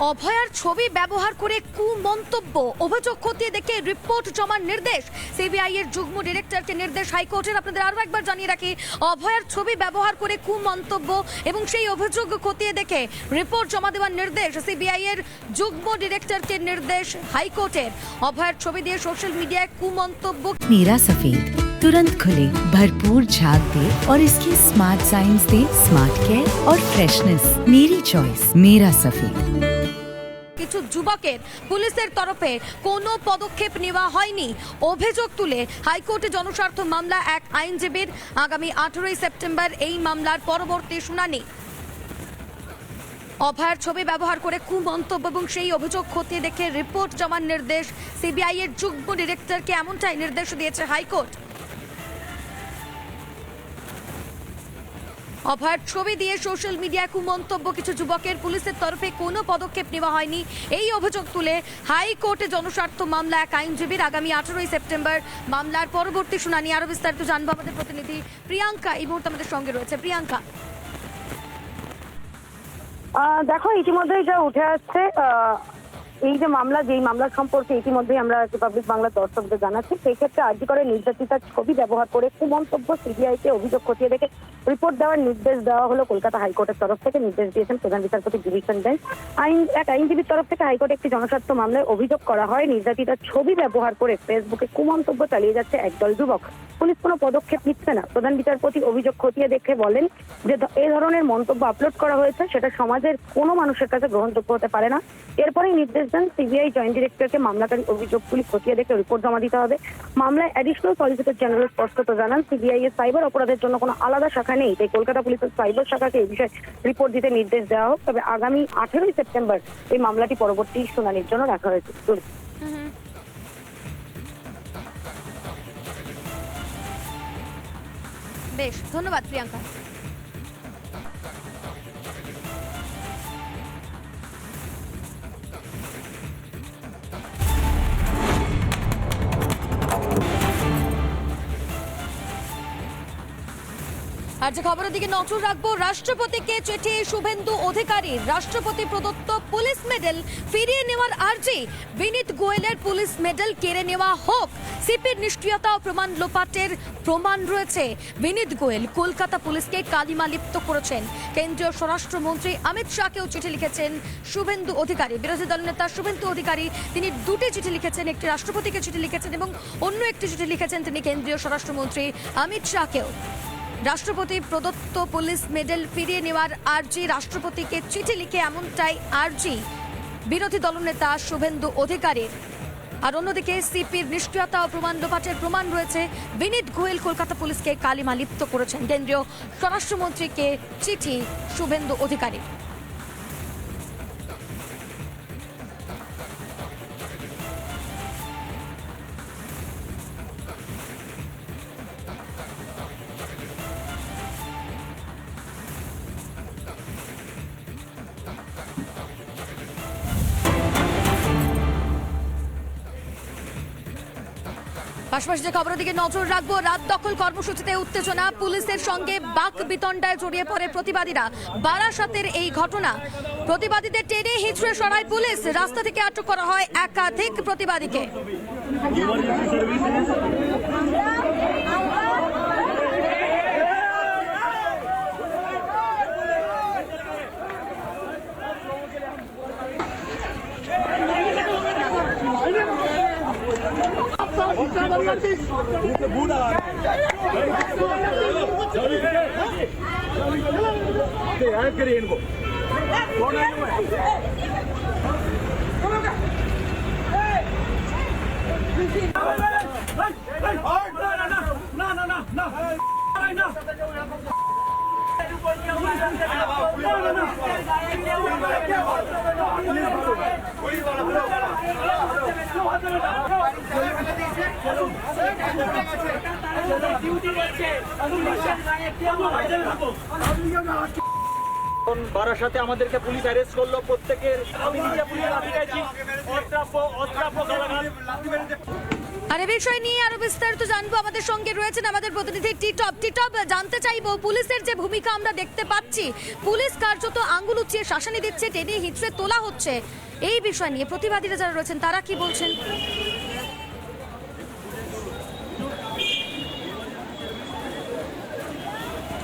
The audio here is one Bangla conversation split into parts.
অভয়ার ছবি ব্যবহার করে কুমন্তব্য, অভিযোগ খতিয়ে দেখে রিপোর্ট জমার নির্দেশ সিবিআই এর যুগ্ম ডিরেক্টরকে নির্দেশ হাইকোর্টের। আপনাদের আরও একবার জানিয়ে রাখি, অভয়ার ছবি ব্যবহার করে কুমন্তব্য এবং সেই অভিযোগ খতিয়ে দেখে রিপোর্ট জমা দেওয়ার নির্দেশ সিবিআই এর যুগ্ম ডিরেক্টরকে নির্দেশ হাইকোর্টের। অভয়ার ছবি দিয়ে সোশ্যাল মিডিয়ায় কুমন্তব্য। नीरा सफेद तुरंत खुले, भरपूर झाग दे और इसकी स्मार्ट साइंस दे स्मार्ट केयर और फ्रेशनेस। मेरी चॉइस मेरा सफेद। কিছু যুবকের পুলিশের তরফে কোনো পদক্ষেপ নেওয়া হয়নি অভিযোগ তুলে হাইকোর্টে জনস্বার্থ মামলা এক আইনজীবীর। আগামী 18 সেপ্টেম্বর এই মামলার পরবর্তী শুনানি। অভয়ার ছবি ব্যবহার করে কুমন্তব্য এবং সেই অভিযোগ খতিয়ে দেখে রিপোর্ট জমার নির্দেশ সিবিআই এর যুগ্ম ডিরেক্টরকে, এমনটাই নির্দেশ দিয়েছে হাইকোর্ট। অভয়ার ছবি দিয়ে সোশ্যাল মিডিয়ায় কুমন্তব্য, কিছু যুবকের পুলিশের তরফে কোনো পদক্ষেপ নেওয়া হয়নি এই অভিযোগ তুলে হাইকোর্টে জনস্বার্থ মামলা এক আইনজীবীর। আগামী 18 সেপ্টেম্বর মামলার পরবর্তী শুনানি। আরো বিস্তারিত জানবো আমাদের প্রতিনিধি প্রিয়াঙ্কা এই মুহূর্তে আমাদের সঙ্গে রয়েছে। প্রিয়াঙ্কা, দেখো, ইতিমধ্যেই যা উঠে আসছে, এই যে মামলা, যেই মামলা সম্পর্কে ইতিমধ্যেই আমরা রিপাবলিক বাংলার দর্শকদের জানাচ্ছি, সেই ক্ষেত্রে আরজি করে নির্যাতিতার ছবি ব্যবহার করে কুমন্তব্য সিবিআইকে অভিযোগ খতিয়ে দেখে রিপোর্ট দেওয়ার নির্দেশ দেওয়া হলো কলকাতা হাইকোর্টের তরফ থেকে। নির্দেশ দিয়েছেন প্রধান বিচারপতি ডিভিশন বেঞ্চ। এক আইনজীবীর তরফ থেকে হাইকোর্টে একটি জনস্বার্থ মামলায় অভিযোগ করা হয়, নির্যাতিতার ছবি ব্যবহার করে ফেসবুকে কুমন্তব্য চালিয়ে যাচ্ছে একদল যুবক। পুলিশ কোনো পদক্ষেপ নিচ্ছে না। প্রধান বিচারপতি অভিযোগ খতিয়ে দেখে বলেন যে এই ধরনের মন্তব্য আপলোড করা হয়েছে, সেটা সমাজের কোনো মানুষের কাছে গ্রহণযোগ্য হতে পারে না। এরপরেই নির্দেশ দেন সিবিআই জয়েন্ট ডিরেক্টরকে মামলাকারী অভিযোগগুলি খতিয়ে দেখে রিপোর্ট জমা দিতে হবে। মামলায় অ্যাডিশনাল সলিসিটর জেনারেল স্পষ্টত জানান, সিবিআই এর সাইবার অপরাধের জন্য কোনো আলাদা শাখা নেই, তাই কলকাতা পুলিশের সাইবার শাখাকে এই বিষয়ে রিপোর্ট দিতে নির্দেশ দেওয়া হোক। তবে আগামী 18 সেপ্টেম্বর এই মামলাটি পরবর্তী শুনানির জন্য রাখা হয়েছে। বেশ, ধন্যবাদ প্রিয়াঙ্কা। আর যে খবরের দিকে নজর রাখবো, রাষ্ট্রপতিকে চিঠি শুভেন্দু অধিকারীর। রাষ্ট্রপতি প্রদত্ত পুলিশ মেডেল ফিরিয়ে নেওয়ার আর্জি। বিনীত গোয়েলের পুলিশ মেডেল কেড়ে নেওয়া হোক। সিপির নিষ্ক্রিয়তা ও প্রমাণ লোপাটের প্রমাণ রয়েছে। বিনীত গোয়েল কলকাতা পুলিশকে কালিমা লিপ্ত করেছেন। কেন্দ্রীয় স্বরাষ্ট্রমন্ত্রী অমিত শাহকেও চিঠি লিখেছেন শুভেন্দু অধিকারী। বিরোধী দলনেতা শুভেন্দু অধিকারী তিনি দুটি চিঠি লিখেছেন, একটি রাষ্ট্রপতিকে চিঠি লিখেছেন এবং অন্য একটি চিঠি লিখেছেন তিনি কেন্দ্রীয় স্বরাষ্ট্রমন্ত্রী অমিত শাহকেও। রাষ্ট্রপতি প্রদত্ত পুলিশ মেডেল ফিরিয়ে নেওয়ার আর্জি, রাষ্ট্রপতিকে চিঠি লিখে এমনটাই আর্জি বিরোধী দলনেতা শুভেন্দু অধিকারীর। আর অন্যদিকে সিপির নিষ্ক্রিয়তা ও প্রমাণ লোপাটের প্রমাণ রয়েছে। বিনীত গোয়েল কলকাতা পুলিশকে কালিমা লিপ্ত করেছেন। কেন্দ্রীয় স্বরাষ্ট্রমন্ত্রীকে চিঠি শুভেন্দু অধিকারী। পাশাপাশি যে খবরের দিকে নজর রাখবো, রাত দখল কর্মসূচিতে উত্তেজনা, পুলিশের সঙ্গে বাক বিতণ্ডায় জড়িয়ে পড়ে প্রতিবাদীরা। বারাসাতের এই ঘটনা, প্রতিবাদীদের টেনে হিঁচড়ে সরায় পুলিশ। রাস্তা থেকে আটক করা হয় একাধিক প্রতিবাদীকে। বারাসাতে আমাদেরকে পুলিশ অ্যারেস্ট করলো, প্রত্যেকের আমি নিজে পুলিশ লাঠি খাইছি, অদ্রাপ্য আর এই বিষয় নিয়ে আরো বিস্তারিত জানবো, আমাদের সঙ্গে রয়েছেন আমাদের প্রতিনিধি টিটপ। টিটপ, জানতে চাইবো পুলিশের যে ভূমিকা আমরা দেখতে পাচ্ছি, পুলিশ কার্যত আঙ্গুল উঁচিয়ে শাসানি দিচ্ছে, টেনে হিচড়ে তোলা হচ্ছে, এই বিষয় নিয়ে প্রতিবাদীরা যারা রয়েছেন তারা কি বলছেন?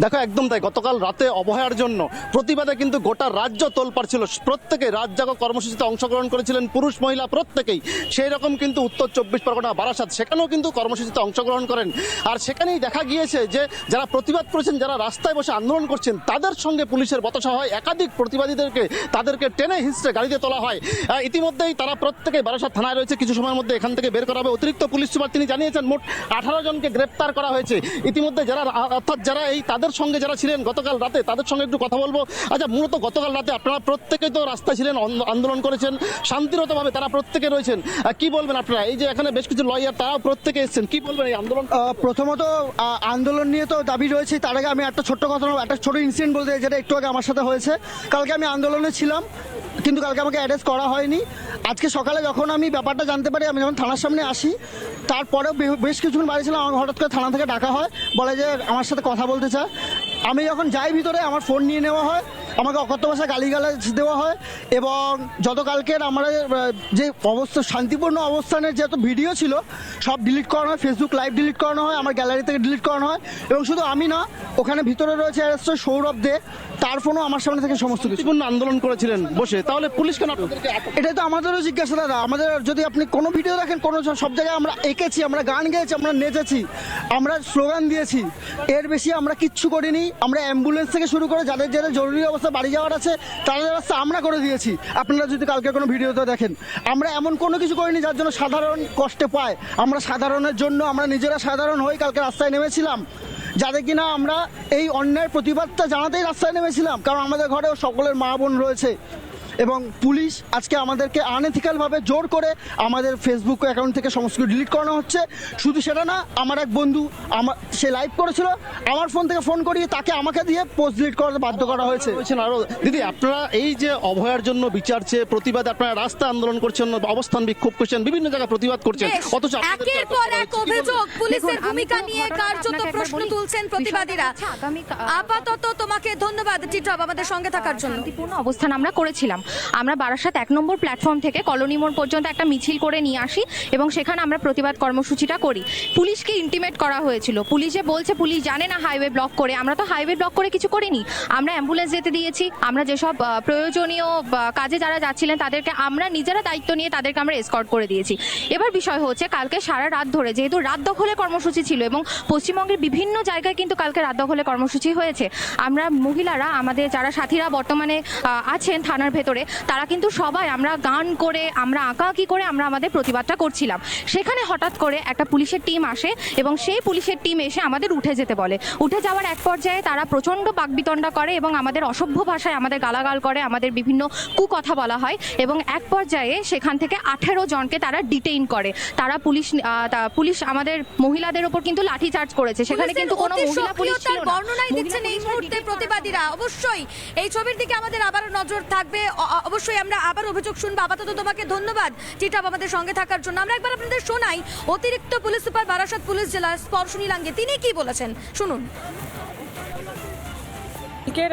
দেখো একদম তাই, গতকাল রাতে অবহেলার জন্য প্রতিবাদে কিন্তু গোটা রাজ্য তোলপাড় ছিল। প্রত্যেকে রাত জাগো কর্মসূচিতে অংশগ্রহণ করেছিলেন, পুরুষ মহিলা প্রত্যেকেই। সেই রকম কিন্তু উত্তর 24 পরগনা বারাসাত সেখানেও কিন্তু কর্মসূচিতে অংশগ্রহণ করেন। আর সেখানেই দেখা গিয়েছে যে যারা প্রতিবাদ করেছেন, যারা রাস্তায় বসে আন্দোলন করছেন, তাদের সঙ্গে পুলিশের বচসা হয়। একাধিক প্রতিবাদীদেরকে তাদেরকে টেনে হিঁচড়ে গাড়িতে তোলা হয়। ইতিমধ্যেই তারা প্রত্যেকেই বারাসাত থানায় রয়েছে, কিছু সময়ের মধ্যে এখান থেকে বের করা হবে। অতিরিক্ত পুলিশ সুপার তিনি জানিয়েছেন মোট 18 জনকে গ্রেপ্তার করা হয়েছে ইতিমধ্যে। যারা অর্থাৎ যারা তাদের সঙ্গে যারা ছিলেন গতকাল রাতে, তাদের সঙ্গে একটু কথা বলবো। আচ্ছা, মূলত গতকাল রাতে আপনারা প্রত্যেকেই তো রাস্তায় ছিলেন, আন্দোলন করেছেন শান্তিরতভাবে, তারা প্রত্যেকে রয়েছেন। কি বলবেন আপনারা? এই যে এখানে বেশ কিছু লয়ার তারাও প্রত্যেকে এসেছেন, কি বলবেন এই আন্দোলন? প্রথমত আন্দোলন নিয়ে তো দাবি রয়েছে। তার আগে আমি একটা ছোট্ট কথা, একটা ছোট ইনসিডেন্ট বলতে চাই, যেটা একটু আগে আমার সাথে হয়েছে। কালকে আমি আন্দোলনে ছিলাম, কিন্তু কালকে আমাকে অ্যারেস্ট করা হয়নি। আজকে সকালে যখন আমি ব্যাপারটা জানতে পারি, আমি যখন থানার সামনে আসি, তারপরেও বেশ কিছুক্ষণ বাড়ি ছিলাম, আমাকে হঠাৎ করে থানা থেকে ডাকা হয়, বলে যে আমার সাথে কথা বলতে চায়। আমি যখন যাই ভিতরে, আমার ফোন নিয়ে নেওয়া হয়, আমাকে অকথ্য ভাষায় গালিগালাজ দেওয়া হয়। এবং গতকালকের আমাদের যে অবস্থা, শান্তিপূর্ণ অবস্থানের যেহেতু ভিডিও ছিল, সব ডিলিট করানো হয়, ফেসবুক লাইভ ডিলিট করানো হয়, আমার গ্যালারি থেকে ডিলিট করানো হয়। এবং শুধু আমি না, ওখানে ভিতরে রয়েছে অ্যারেস্ট সৌরভ দে, তার ফোনও আমার সামনে থেকে সমস্ত কিছু। শান্তিপূর্ণ আন্দোলন করেছিলেন বসে, তাহলে পুলিশ কেন আপনাদেরকে এটাই তো আমাদেরও জিজ্ঞাসা দাদা। আমাদের যদি আপনি কোনো ভিডিও দেখেন, কোনো সব জায়গায় আমরা এঁকেছি, আমরা গান গেয়েছি, আমরা নেচেছি, আমরা স্লোগান দিয়েছি, এর বেশি আমরা কিচ্ছু করিনি। আমরা অ্যাম্বুলেন্স থেকে শুরু করে যাদের যাদের জরুরি অবস্থা বাড়ি যাওয়ার আছে, তাদের রাস্তা আমরা করে দিয়েছি। আপনারা যদি কালকে কোনো ভিডিওতে দেখেন, আমরা এমন কোনো কিছু করিনি যার জন্য সাধারণ কষ্টে পায়। আমরা সাধারণের জন্য, আমরা নিজেরা সাধারণ হই কালকে রাস্তায় নেমেছিলাম, যাদের কিনা আমরা এই অন্যায়ের প্রতিবাদটা জানাতেই রাস্তায় নেমেছিলাম। কারণ আমাদের ঘরেও সকলের মা বোন রয়েছে। এবং পুলিশ আজকে আমাদেরকে আনএথিক্যালভাবে জোর করে আমাদের ফেসবুক অ্যাকাউন্ট থেকে সমস্ত কিছু ডিলিট করানো হচ্ছে। শুধু সেটা না, আমার এক বন্ধু, সে লাইভ করেছিল, আমার ফোন থেকে ফোন করিয়ে তাকে আমাকে দিয়ে পোস্ট ডিলিট করাতে বাধ্য করা হয়েছে। আরো দিদি, আপনারা এই যে অভয়ার জন্য বিচার চেয়ে প্রতিবাদ, আপনারা রাস্তা আন্দোলন করছেন, অবস্থান বিক্ষোভ করছেন, বিভিন্ন জায়গায় প্রতিবাদ করছেন, অথচ একের পর এক অভিযোগ পুলিশের ভূমিকা নিয়ে কার্যত প্রশ্ন তুলছেন প্রতিবাদীরা। আপাতত তোমাকে ধন্যবাদ টিটপ আমাদের সঙ্গে থাকার জন্য। শান্তিপূর্ণ অবস্থান আমরা করেছিলাম। আমরা বারাসাত 1 নম্বর প্ল্যাটফর্ম থেকে কলোনি মোড় পর্যন্ত একটা মিছিল করে নিয়ে আসি এবং সেখানে আমরা প্রতিবাদ কর্মসূচিটা করি। পুলিশকে ইন্টিমেট করা হয়েছিল, পুলিশ যে বলছে পুলিশ জানে না হাইওয়ে ব্লক করে। আমরা তো হাইওয়ে ব্লক করে কিছু করিনি, আমরা অ্যাম্বুলেন্স যেতে দিয়েছি। আমরা যেসব প্রয়োজনীয় কাজে যারা যাচ্ছিলেন তাদেরকে আমরা নিজেরা দায়িত্ব নিয়ে তাদেরকে আমরা এসকর্ট করে দিয়েছি। এবার বিষয় হচ্ছে, কালকে সারা রাত ধরে যেহেতু রাত দখলের কর্মসূচি ছিল এবং পশ্চিমবঙ্গের বিভিন্ন জায়গায় কিন্তু কালকে রাত দখলের কর্মসূচি হয়েছে, আমরা মহিলারা, আমাদের যারা সাথীরা বর্তমানে আছেন থানার ভেতরে, তারা কিন্তু সবাই আমরা গান করে, আমরা আঁকাআঁকি করে আমরা আমাদের প্রতিবাদটা করছিলাম। সেখানে হঠাৎ করে একটা পুলিশের টিম আসে এবং সেই পুলিশের টিম এসে আমাদের উঠে যেতে বলে। উঠে যাওয়ার এক পর্যায়ে তারা প্রচণ্ড বাকবিতণ্ডা করে এবং আমাদের অসভ্য ভাষায় আমাদের গালাগাল করে, আমাদের বিভিন্ন কুকথা বলা হয় এবং এক পর্যায়ে সেখান থেকে 18 জনকে তারা ডিটেইন করে। তারা পুলিশ আমাদের মহিলাদের উপর কিন্তু লাঠিচার্জ করেছে। সেখানে কিন্তু কোনো মহিলা পুলিশ ছিল না। বর্ণনাই দিচ্ছেন এই মুহূর্তে প্রতিবাদীরা। অবশ্যই এই ছবির দিকে আমাদের আবার নজর থাকবে, অবশ্যই আমরা আবার অভিযোগ শুনবো। আপাতত তোমাকে ধন্যবাদ টিটপ আমাদের সঙ্গে থাকার জন্য। আমরা একবার আপনাদের শোনাই অতিরিক্ত পুলিশ সুপার বারাসাত পুলিশ জেলা স্পর্শনী লাঙ্গে, তিনি কি বলেছেন শুনুন।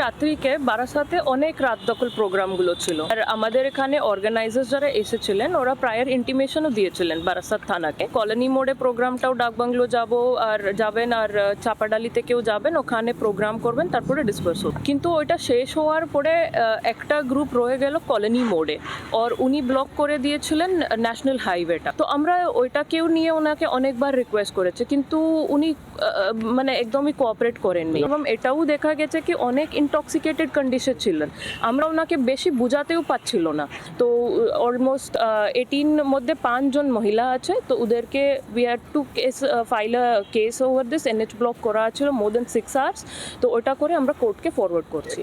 রাত্রিকে বারাসাতে অনেক রাত দখল প্রোগ্রামগুলো ছিল, আর আমাদের এখানে অর্গানাইজার্স যারা এসেছিলেন ওরা প্রায়ার ইন্টিমেশনও দিয়েছিলেন বারাসাত থানাকে। কলোনি মোড়ে প্রোগ্রামটাও ডাকবাংলো যাবেন আর চাপাডালি থেকেও যাবেন, ওখানে প্রোগ্রাম করবেন, তারপরে ডিসপার্স হবে। কিন্তু ওইটা শেষ হওয়ার পরে একটা গ্রুপ রয়ে গেল কলোনি মোড়ে, আর উনি ব্লক করে দিয়েছিলেন ন্যাশনাল হাইওয়েটা। তো আমরা ওইটাকেও নিয়ে ওনাকে অনেকবার রিকোয়েস্ট করেছে, কিন্তু উনি মানে একদমই কোঅপারেট করেননি। এবং এটাও দেখা গেছে কি অনেক ইনটক্সিকেটেড কন্ডিশন ছিলেন, আমরা ওনাকে বেশি বুঝাতেও পারছিল না। তো অলমোস্ট 18 মধ্যে 5 জন মহিলা আছে, তো ওদেরকে we had to file a case over this. NH block করা ছিল মোর দেন 6 আওয়ার্স, তো ওটা করে আমরা কোর্টকে ফরওয়ার্ড করছি।